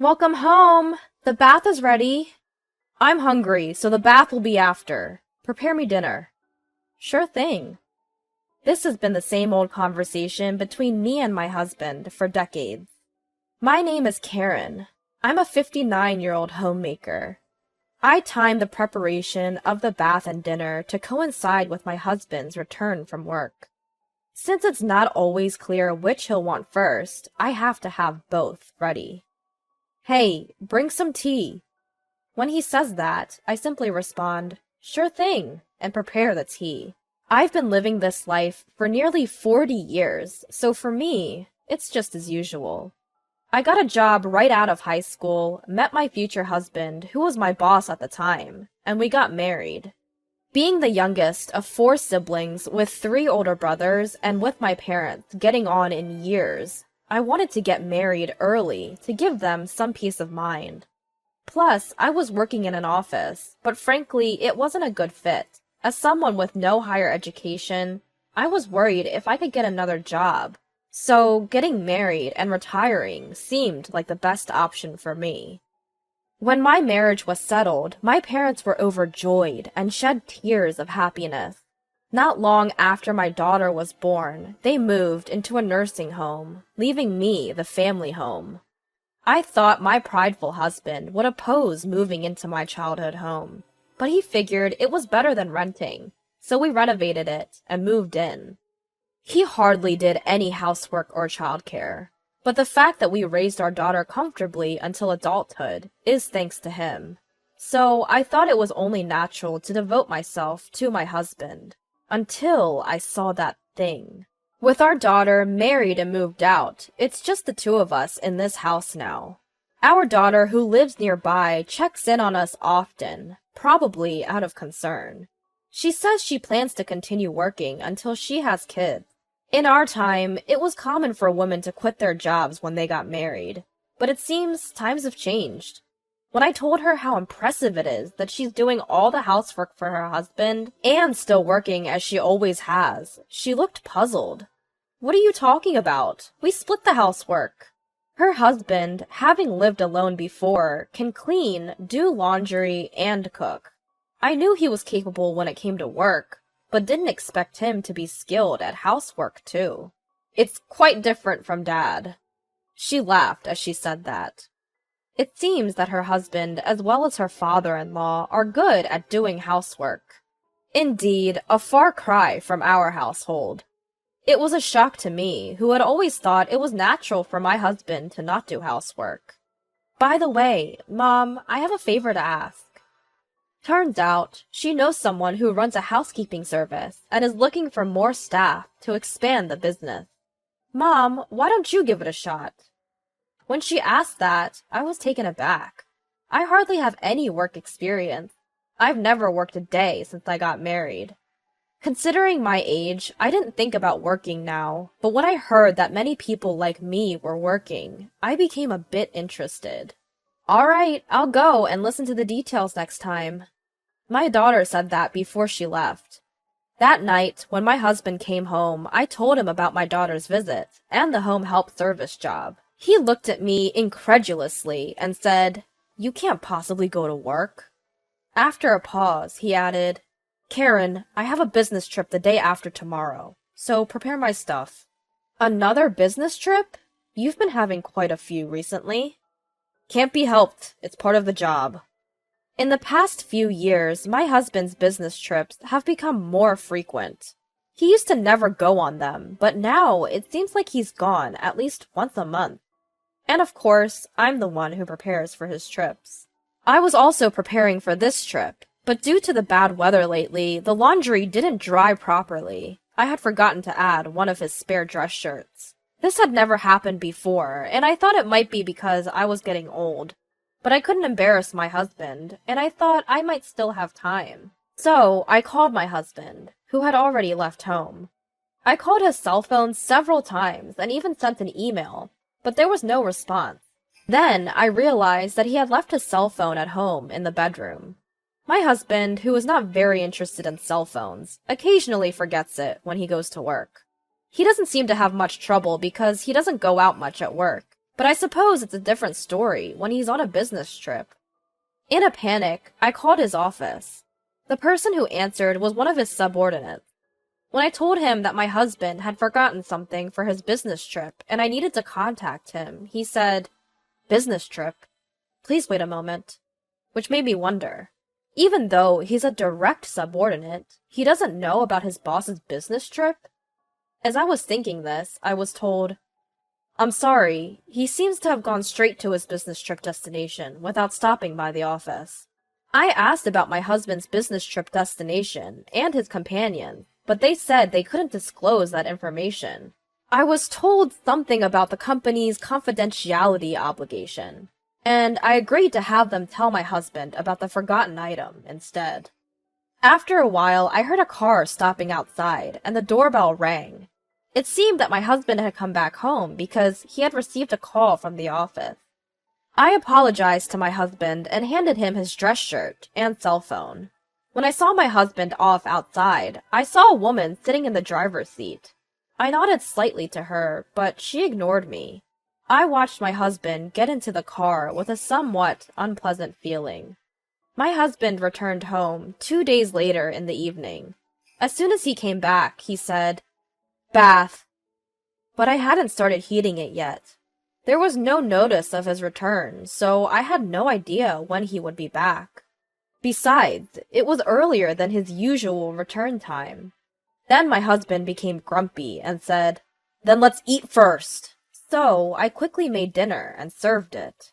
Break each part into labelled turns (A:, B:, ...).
A: Welcome home! The bath is ready. I'm hungry, so the bath will be after. Prepare me dinner. Sure thing. This has been the same old conversation between me and my husband for decades. My name is Karen. I'm a 59-year-old homemaker. I time the preparation of the bath and dinner to coincide with my husband's return from work. Since it's not always clear which he'll want first, I have to have both ready. Hey, bring some tea. When he says that, I simply respond, sure thing, and prepare the tea. I've been living this life for nearly 40 years, so for me, it's just as usual. I got a job right out of high school, met my future husband, who was my boss at the time, and we got married. Being the youngest of 4 siblings with 3 older brothers and with my parents getting on in years, I wanted to get married early to give them some peace of mind. Plus, I was working in an office, but frankly, it wasn't a good fit. As someone with no higher education, I was worried if I could get another job. So, getting married and retiring seemed like the best option for me. When my marriage was settled, my parents were overjoyed and shed tears of happiness. Not long after my daughter was born, they moved into a nursing home, leaving me the family home. I thought my prideful husband would oppose moving into my childhood home, but he figured it was better than renting, so we renovated it and moved in. He hardly did any housework or childcare, but the fact that we raised our daughter comfortably until adulthood is thanks to him. So I thought it was only natural to devote myself to my husband, until I saw that thing. With our daughter married and moved out, it's just the 2 of us in this house now. Our daughter, who lives nearby, checks in on us often, probably out of concern. She says she plans to continue working until she has kids. In our time, it was common for women to quit their jobs when they got married, but it seems times have changed. When I told her how impressive it is that she's doing all the housework for her husband and still working as she always has, she looked puzzled. What are you talking about? We split the housework. Her husband, having lived alone before, can clean, do laundry, and cook. I knew he was capable when it came to work, but didn't expect him to be skilled at housework too. It's quite different from Dad. She laughed as she said that. It seems that her husband, as well as her father-in-law, are good at doing housework. Indeed, a far cry from our household. It was a shock to me, who had always thought it was natural for my husband to not do housework. By the way, Mom, I have a favor to ask. Turns out, she knows someone who runs a housekeeping service and is looking for more staff to expand the business. Mom, why don't you give it a shot? When she asked that, I was taken aback. I hardly have any work experience. I've never worked a day since I got married. Considering my age, I didn't think about working now, but when I heard that many people like me were working, I became a bit interested. All right, I'll go and listen to the details next time. My daughter said that before she left. That night, when my husband came home, I told him about my daughter's visit and the home help service job. He looked at me incredulously and said, "You can't possibly go to work." After a pause, he added, "Karen, I have a business trip the day after tomorrow, so prepare my stuff." Another business trip? You've been having quite a few recently. Can't be helped. It's part of the job. In the past few years, my husband's business trips have become more frequent. He used to never go on them, but now it seems like he's gone at least once a month. And of course, I'm the one who prepares for his trips. I was also preparing for this trip, but due to the bad weather lately, the laundry didn't dry properly. I had forgotten to add one of his spare dress shirts. This had never happened before, and I thought it might be because I was getting old. But I couldn't embarrass my husband, and I thought I might still have time. So I called my husband, who had already left home. I called his cell phone several times and even sent an email, but there was no response. Then I realized that he had left his cell phone at home in the bedroom. My husband, who is not very interested in cell phones, occasionally forgets it when he goes to work. He doesn't seem to have much trouble because he doesn't go out much at work, But I suppose it's a different story when he's on a business trip. In a panic, I called his office. The person who answered was one of his subordinates. When I told him that my husband had forgotten something for his business trip and I needed to contact him, he said, "Business trip? Please wait a moment." Which made me wonder. Even though he's a direct subordinate, he doesn't know about his boss's business trip? As I was thinking this, I was told, "I'm sorry, he seems to have gone straight to his business trip destination without stopping by the office." I asked about my husband's business trip destination and his companion, but they said they couldn't disclose that information. I was told something about the company's confidentiality obligation, and I agreed to have them tell my husband about the forgotten item instead. After a while, I heard a car stopping outside, and the doorbell rang. It seemed that my husband had come back home because he had received a call from the office. I apologized to my husband and handed him his dress shirt and cell phone. When I saw my husband off outside, I saw a woman sitting in the driver's seat. I nodded slightly to her, but she ignored me. I watched my husband get into the car with a somewhat unpleasant feeling. My husband returned home 2 days later in the evening. As soon as he came back, he said, "Bath." But I hadn't started heating it yet. There was no notice of his return, so I had no idea when he would be back. Besides, it was earlier than his usual return time. Then my husband became grumpy and said, "Then let's eat first." So I quickly made dinner and served it.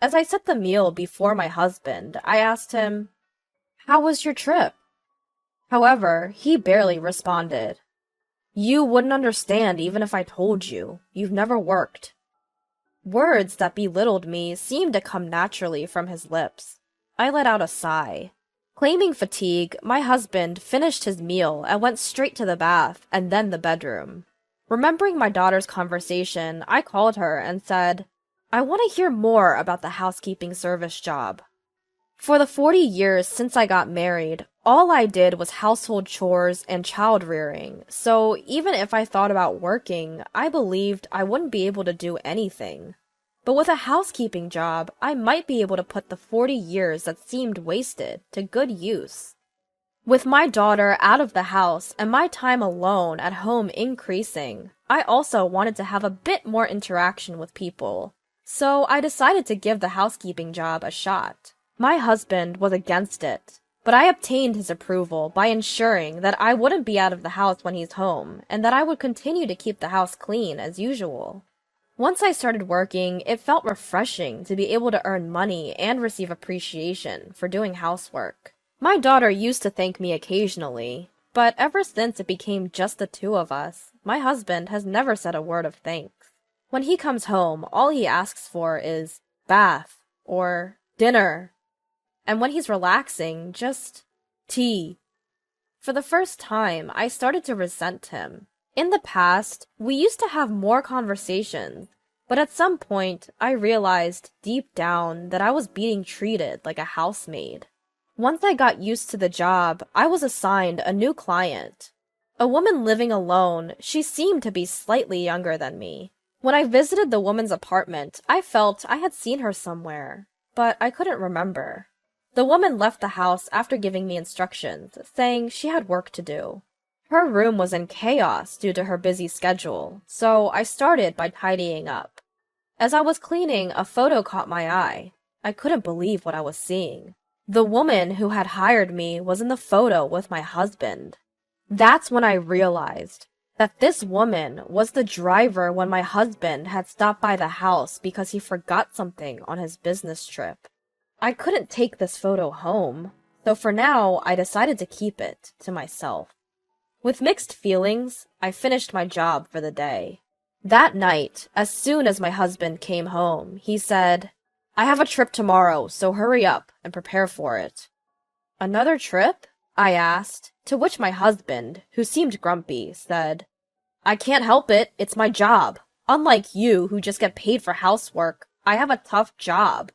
A: As I set the meal before my husband, I asked him, "How was your trip?" However, he barely responded. "You wouldn't understand even if I told you. You've never worked." Words that belittled me seemed to come naturally from his lips. I let out a sigh. Claiming fatigue, my husband finished his meal and went straight to the bath and then the bedroom. Remembering my daughter's conversation, I called her and said, "I want to hear more about the housekeeping service job." For the 40 years since I got married, all I did was household chores and child rearing, so even if I thought about working, I believed I wouldn't be able to do anything. But with a housekeeping job, I might be able to put the 40 years that seemed wasted to good use. With my daughter out of the house and my time alone at home increasing, I also wanted to have a bit more interaction with people, so I decided to give the housekeeping job a shot. My husband was against it, but I obtained his approval by ensuring that I wouldn't be out of the house when he's home and that I would continue to keep the house clean as usual. Once I started working, it felt refreshing to be able to earn money and receive appreciation for doing housework. My daughter used to thank me occasionally, but ever since it became just the two of us, my husband has never said a word of thanks. When he comes home, all he asks for is bath or dinner. And when he's relaxing, just tea. For the first time, I started to resent him. In the past, we used to have more conversations, but at some point, I realized deep down that I was being treated like a housemaid. Once I got used to the job, I was assigned a new client. A woman living alone, she seemed to be slightly younger than me. When I visited the woman's apartment, I felt I had seen her somewhere, but I couldn't remember. The woman left the house after giving me instructions, saying she had work to do. Her room was in chaos due to her busy schedule, so I started by tidying up. As I was cleaning, a photo caught my eye. I couldn't believe what I was seeing. The woman who had hired me was in the photo with my husband. That's when I realized that this woman was the driver when my husband had stopped by the house because he forgot something on his business trip. I couldn't take this photo home, so for now I decided to keep it to myself. With mixed feelings, I finished my job for the day. That night, as soon as my husband came home, he said, "I have a trip tomorrow, so hurry up and prepare for it." "Another trip?" I asked, to which my husband, who seemed grumpy, said, "I can't help it, it's my job. Unlike you, who just get paid for housework, I have a tough job."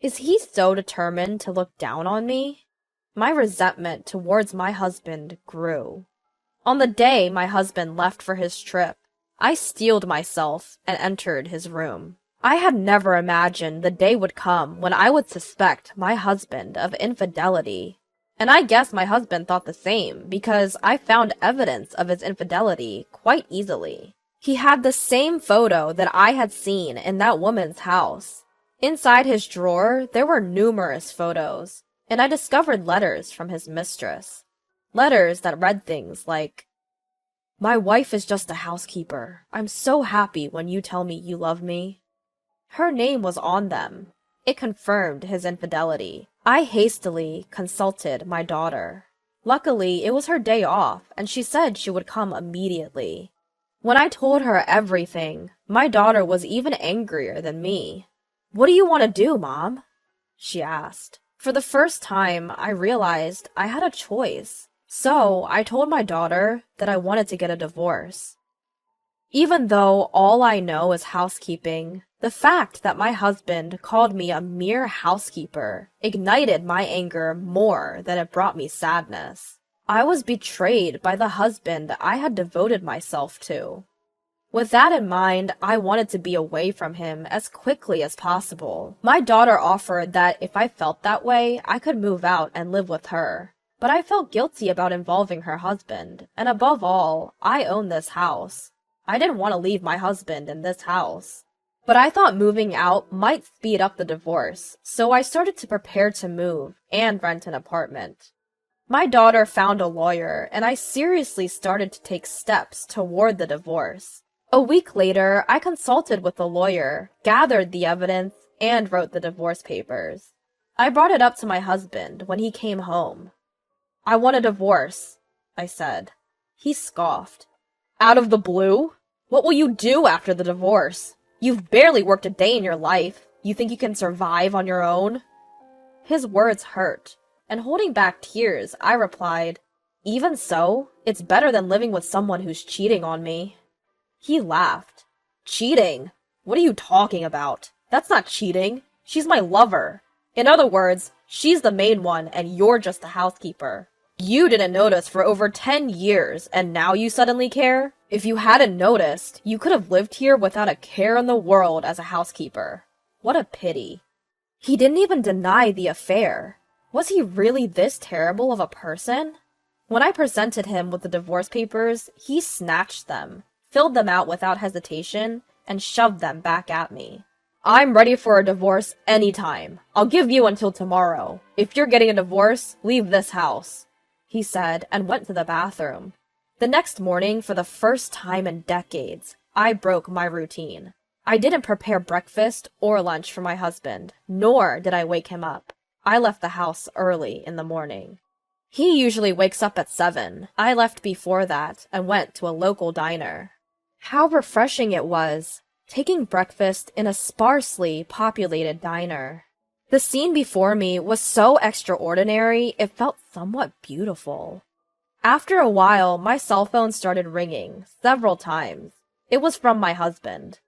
A: Is he so determined to look down on me? My resentment towards my husband grew. On the day my husband left for his trip, I steeled myself and entered his room. I had never imagined the day would come when I would suspect my husband of infidelity. And I guess my husband thought the same, because I found evidence of his infidelity quite easily. He had the same photo that I had seen in that woman's house. Inside his drawer, there were numerous photos, and I discovered letters from his mistress. Letters that read things like, "My wife is just a housekeeper. I'm so happy when you tell me you love me." Her name was on them. It confirmed his infidelity. I hastily consulted my daughter. Luckily, it was her day off, and she said she would come immediately. When I told her everything, my daughter was even angrier than me. "What do you want to do, Mom?" she asked. For the first time, I realized I had a choice. So I told my daughter that I wanted to get a divorce. Even though all I know is housekeeping, the fact that my husband called me a mere housekeeper ignited my anger more than it brought me sadness. I was betrayed by the husband I had devoted myself to. With that in mind, I wanted to be away from him as quickly as possible. My daughter offered that if I felt that way, I could move out and live with her. But I felt guilty about involving her husband, and above all, I own this house. I didn't want to leave my husband in this house. But I thought moving out might speed up the divorce, so I started to prepare to move and rent an apartment. My daughter found a lawyer, and I seriously started to take steps toward the divorce. A week later, I consulted with the lawyer, gathered the evidence, and wrote the divorce papers. I brought it up to my husband when he came home. "I want a divorce," I said. He scoffed. "Out of the blue? What will you do after the divorce? You've barely worked a day in your life. You think you can survive on your own?" His words hurt, and holding back tears, I replied, "Even so, it's better than living with someone who's cheating on me." He laughed. "Cheating? What are you talking about? That's not cheating. She's my lover. In other words, she's the main one and you're just the housekeeper. You didn't notice for over 10 years, and now you suddenly care? If you hadn't noticed, you could have lived here without a care in the world as a housekeeper. What a pity." He didn't even deny the affair. Was he really this terrible of a person? When I presented him with the divorce papers, he snatched them, filled them out without hesitation, and shoved them back at me. "I'm ready for a divorce anytime. I'll give you until tomorrow. If you're getting a divorce, leave this house," he said, and went to the bathroom. The next morning, for the first time in decades, I broke my routine. I didn't prepare breakfast or lunch for my husband, nor did I wake him up. I left the house early in the morning. He usually wakes up at 7. I left before that and went to a local diner. How refreshing it was, taking breakfast in a sparsely populated diner. The scene before me was so extraordinary, it felt somewhat beautiful. After a while, my cell phone started ringing several times. It was from my husband.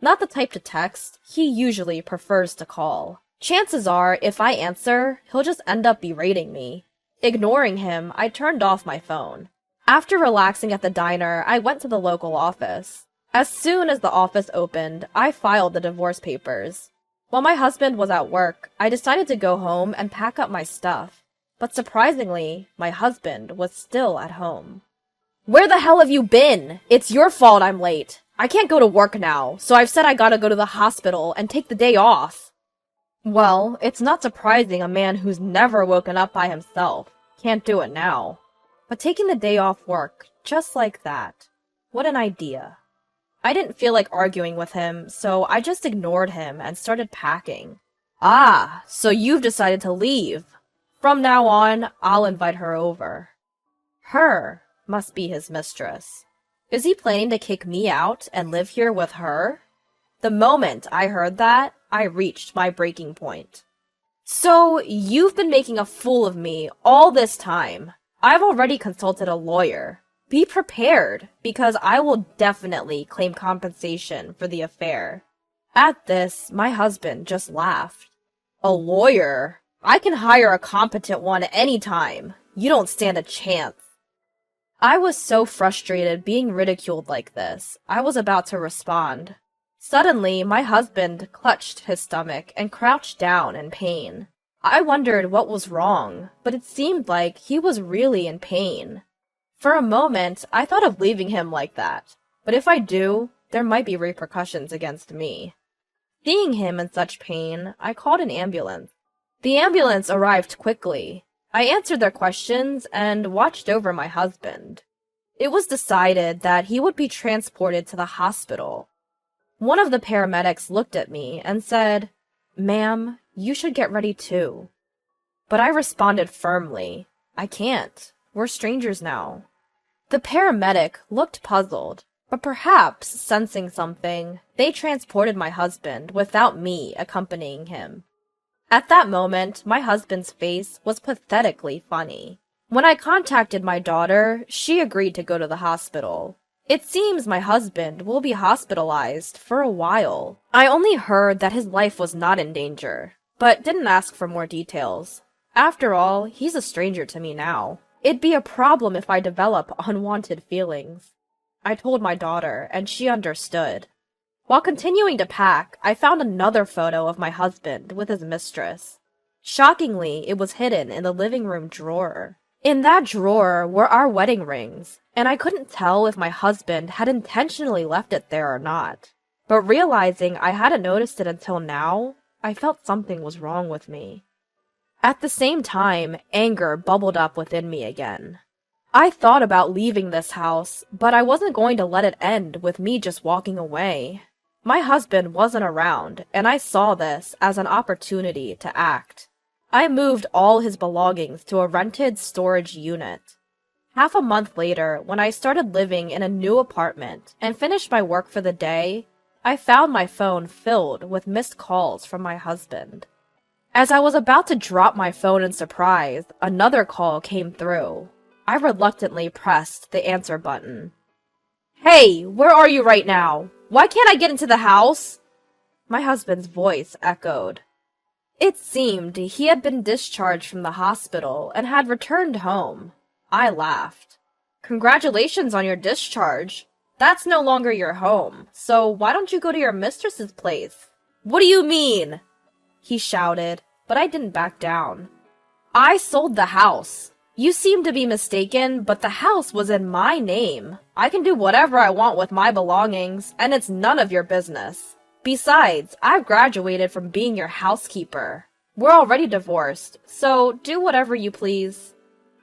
A: Not the type to text, he usually prefers to call. Chances are, if I answer, he'll just end up berating me. Ignoring him, I turned off my phone. After relaxing at the diner, I went to the local office. As soon as the office opened, I filed the divorce papers. While my husband was at work, I decided to go home and pack up my stuff. But surprisingly, my husband was still at home. "Where the hell have you been? It's your fault I'm late. I can't go to work now, so I've said I gotta go to the hospital and take the day off." Well, it's not surprising a man who's never woken up by himself can't do it now. But taking the day off work, just like that. What an idea. I didn't feel like arguing with him, so I just ignored him and started packing. "Ah, so you've decided to leave. From now on, I'll invite her over." Her must be his mistress. Is he planning to kick me out and live here with her? The moment I heard that, I reached my breaking point. "So, you've been making a fool of me all this time. I've already consulted a lawyer. Be prepared, because I will definitely claim compensation for the affair." At this, my husband just laughed. "A lawyer? I can hire a competent one anytime. You don't stand a chance." I was so frustrated being ridiculed like this, I was about to respond. Suddenly, my husband clutched his stomach and crouched down in pain. I wondered what was wrong, but it seemed like he was really in pain. For a moment, I thought of leaving him like that, but if I do, there might be repercussions against me. Seeing him in such pain, I called an ambulance. The ambulance arrived quickly. I answered their questions and watched over my husband. It was decided that he would be transported to the hospital. One of the paramedics looked at me and said, "Ma'am, you should get ready too." But I responded firmly, "I can't. We're strangers now." The paramedic looked puzzled, but perhaps sensing something, they transported my husband without me accompanying him. At that moment, my husband's face was pathetically funny. When I contacted my daughter, she agreed to go to the hospital. It seems my husband will be hospitalized for a while. I only heard that his life was not in danger, but didn't ask for more details. After all, he's a stranger to me now. It'd be a problem if I develop unwanted feelings. I told my daughter, and she understood. While continuing to pack, I found another photo of my husband with his mistress. Shockingly, it was hidden in the living room drawer. In that drawer were our wedding rings, and I couldn't tell if my husband had intentionally left it there or not. But realizing I hadn't noticed it until now, I felt something was wrong with me. At the same time, anger bubbled up within me again. I thought about leaving this house, but I wasn't going to let it end with me just walking away. My husband wasn't around, and I saw this as an opportunity to act. I moved all his belongings to a rented storage unit. Half a month later, when I started living in a new apartment and finished my work for the day, I found my phone filled with missed calls from my husband. As I was about to drop my phone in surprise, another call came through. I reluctantly pressed the answer button. "Hey, where are you right now? Why can't I get into the house?" My husband's voice echoed. It seemed he had been discharged from the hospital and had returned home. I laughed. "Congratulations on your discharge. That's no longer your home, so why don't you go to your mistress's place?" "What do you mean?" he shouted, but I didn't back down. "I sold the house. You seem to be mistaken, but the house was in my name. I can do whatever I want with my belongings, and it's none of your business. Besides, I've graduated from being your housekeeper. We're already divorced, so do whatever you please."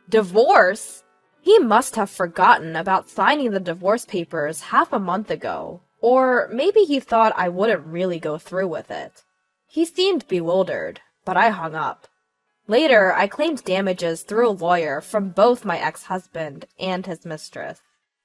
A: Divorce? He must have forgotten about signing the divorce papers half a month ago, or maybe he thought I wouldn't really go through with it. He seemed bewildered, but I hung up. Later, I claimed damages through a lawyer from both my ex-husband and his mistress.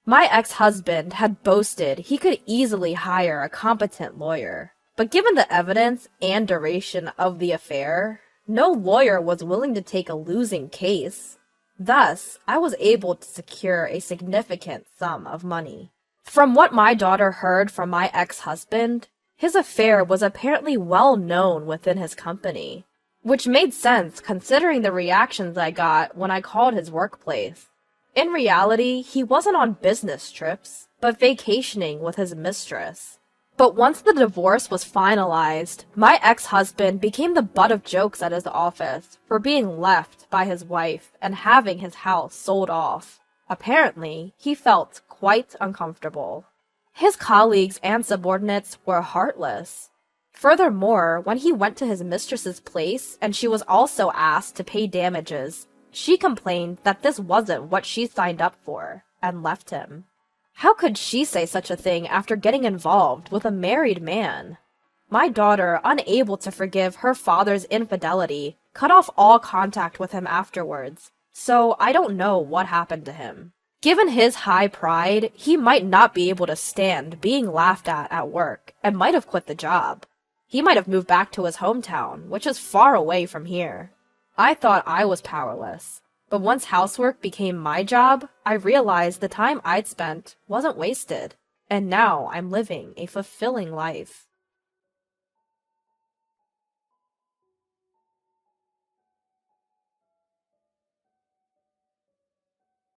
A: My ex-husband had boasted he could easily hire a competent lawyer, but given the evidence and duration of the affair, no lawyer was willing to take a losing case. Thus, I was able to secure a significant sum of money. From what my daughter heard from my ex-husband, his affair was apparently well known within his company, which made sense considering the reactions I got when I called his workplace. In reality, he wasn't on business trips, but vacationing with his mistress. But once the divorce was finalized, my ex-husband became the butt of jokes at his office for being left by his wife and having his house sold off. Apparently, he felt quite uncomfortable. His colleagues and subordinates were heartless. Furthermore, when he went to his mistress's place and she was also asked to pay damages, she complained that this wasn't what she signed up for, and left him. How could she say such a thing after getting involved with a married man? My daughter, unable to forgive her father's infidelity, cut off all contact with him afterwards, so I don't know what happened to him. Given his high pride, he might not be able to stand being laughed at work, and might have quit the job. He might have moved back to his hometown, which is far away from here. I thought I was powerless, but once housework became my job, I realized the time I'd spent wasn't wasted, and now I'm living a fulfilling life.